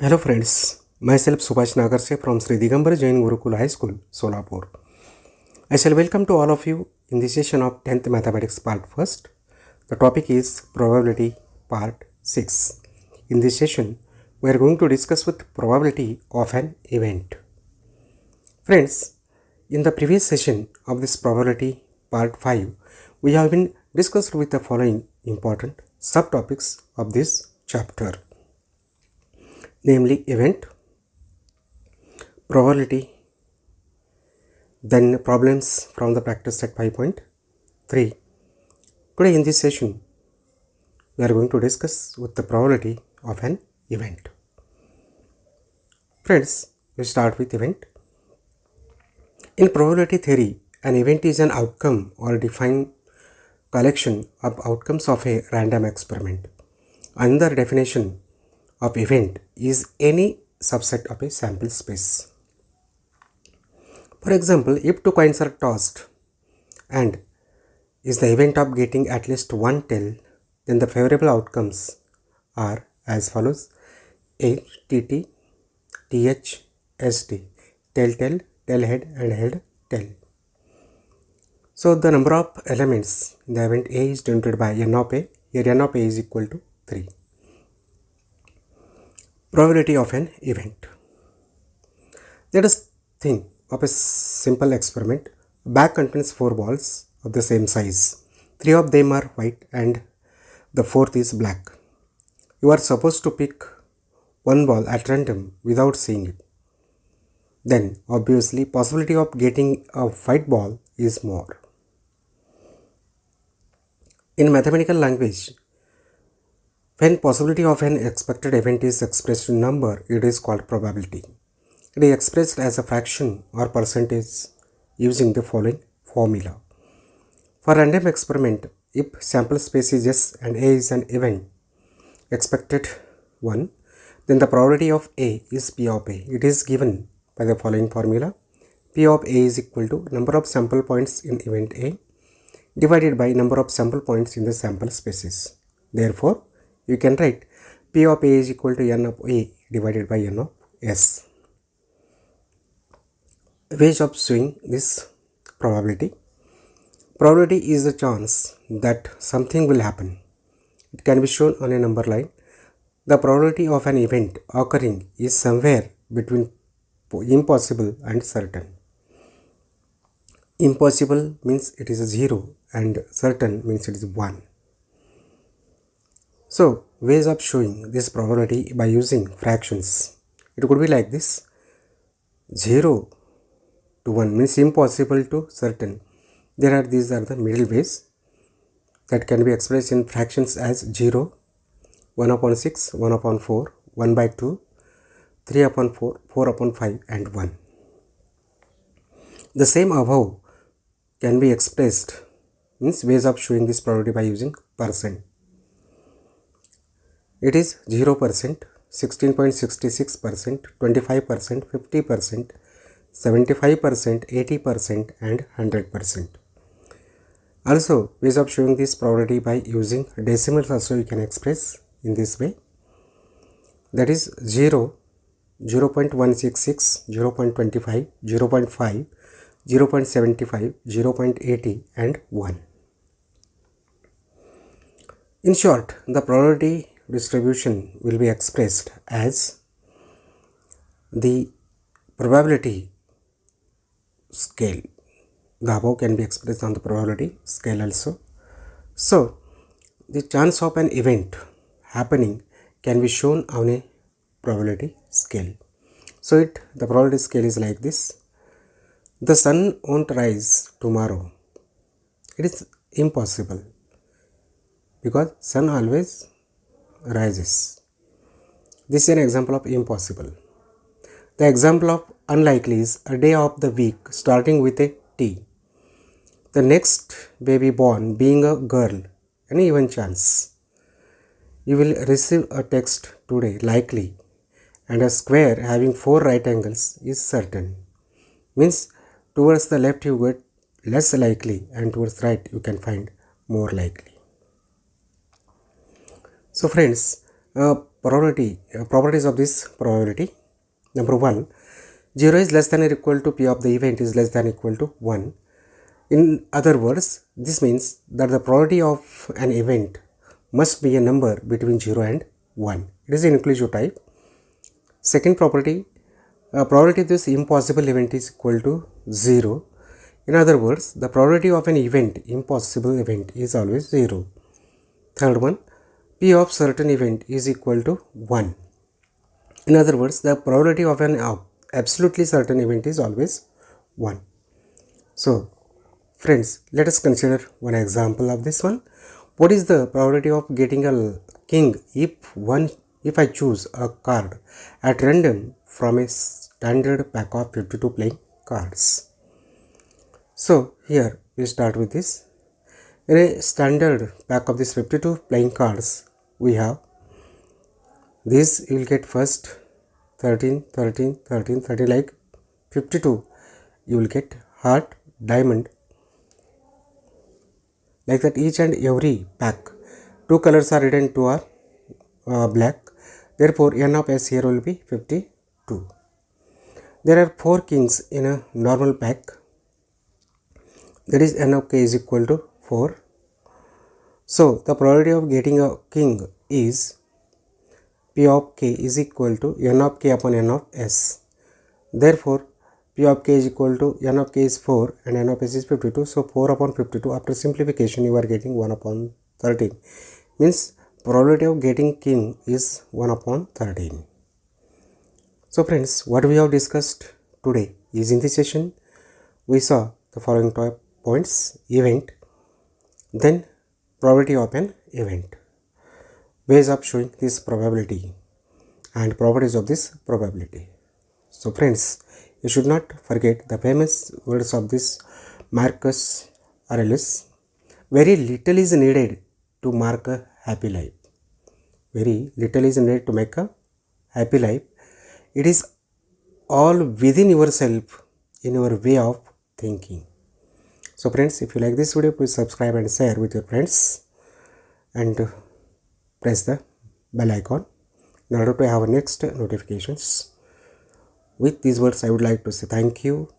Hello friends, myself Subhash Nagarse from Sri Digambar Jain Gurukul High School, Solapur. I shall welcome to all of you in this session of 10th Mathematics Part 1st. The topic is Probability Part 6. In this session, we are going to discuss with probability of an event. Friends, in the previous session of this Probability Part 5, we have been discussed with the following important subtopics of this chapter. Namely event, probability, then problems from the practice set 5.3. Today in this session, we are going to discuss with the probability of an event. Friends, we start with event. In probability theory, an event is an outcome or defined collection of outcomes of a random experiment. Another definition of event is any subset of a sample space. For example, if two coins are tossed and is the event of getting at least one tail, then the favorable outcomes are as follows: H, TT, TH, ST, tail, tail, tail head and head tail. So the number of elements in the event A is denoted by n of A. Here n of A is equal to 3. Probability of an event. Let us think of a simple experiment. A bag contains 4 balls of the same size. 3 of them are white and the 4th is black. You are supposed to pick one ball at random without seeing it. Then obviously possibility of getting a white ball is more. In mathematical language, when possibility of an expected event is expressed in number, it is called probability. It is expressed as a fraction or percentage using the following formula. For random experiment, if sample space is S and A is an event expected 1, then the probability of A is P of A. It is given by the following formula. P of A is equal to number of sample points in event A divided by number of sample points in the sample spaces. Therefore, you can write P of A is equal to n of A divided by n of S. Ways of showing this probability. Probability is the chance that something will happen. It can be shown on a number line. The probability of an event occurring is somewhere between impossible and certain. Impossible means it is a 0 and certain means it is 1. So, ways of showing this probability by using fractions. It could be like this: 0 to 1 means impossible to certain. These are the middle ways that can be expressed in fractions as 0, 1 upon 6, 1 upon 4, 1 by 2, 3 upon 4, 4 upon 5 and 1. The same above can be expressed, means ways of showing this probability by using percent. It is 0%, 16.66%, 25%, 50%, 75%, 80% and 100%. Also, ways of showing this probability by using decimals also you can express in this way. That is 0, 0.166, 0.25, 0.5, 0.75, 0.80 and 1. In short, the probability distribution will be expressed as the probability scale. The above can be expressed on the probability scale also. So, the chance of an event happening can be shown on a probability scale. So, the probability scale is like this. The sun won't rise tomorrow. It is impossible because sun always rises. This is an example of impossible. The example of unlikely is a day of the week starting with a T. The next baby born being a girl, an even chance. You will receive a text today, likely, and a square having 4 right angles is certain. Means towards the left you get less likely and towards right you can find more likely. So friends, properties of this probability. Number 1, 0 is less than or equal to P of the event is less than or equal to 1. In other words, this means that the probability of an event must be a number between 0 and 1. It is an inclusive type. Second property, probability of this impossible event is equal to 0. In other words, the probability of an impossible event is always 0. Third one, P of certain event is equal to 1. In other words, the probability of an absolutely certain event is always 1. So, friends, let us consider one example of this one. What is the probability of getting a king if I choose a card at random from a standard pack of 52 playing cards? So, here we start with this. In a standard pack of these 52 playing cards, we have this. You will get first 13, 13, 13, 13 like 52. You will get heart, diamond, like that. Each and every pack, 2 colors are red and 2 are black. Therefore, n of s here will be 52. There are 4 kings in a normal pack. That is n of k is equal to 4. So, the probability of getting a king is P of k is equal to n of k upon n of s. Therefore, P of k is equal to n of k is 4 and n of s is 52. So, 4 upon 52, after simplification you are getting 1 upon 13. Means probability of getting king is 1 upon 13. So friends, what we have discussed today is, in this session we saw the following points: event, then probability of an event, ways of showing this probability, and properties of this probability. So friends, you should not forget the famous words of this Marcus Aurelius: very little is needed to mark a happy life. Very little is needed to make a happy life. It is all within yourself, in your way of thinking. So friends, if you like this video, please subscribe and share with your friends, and press the bell icon in order to have next notifications. With these words, I would like to say thank you.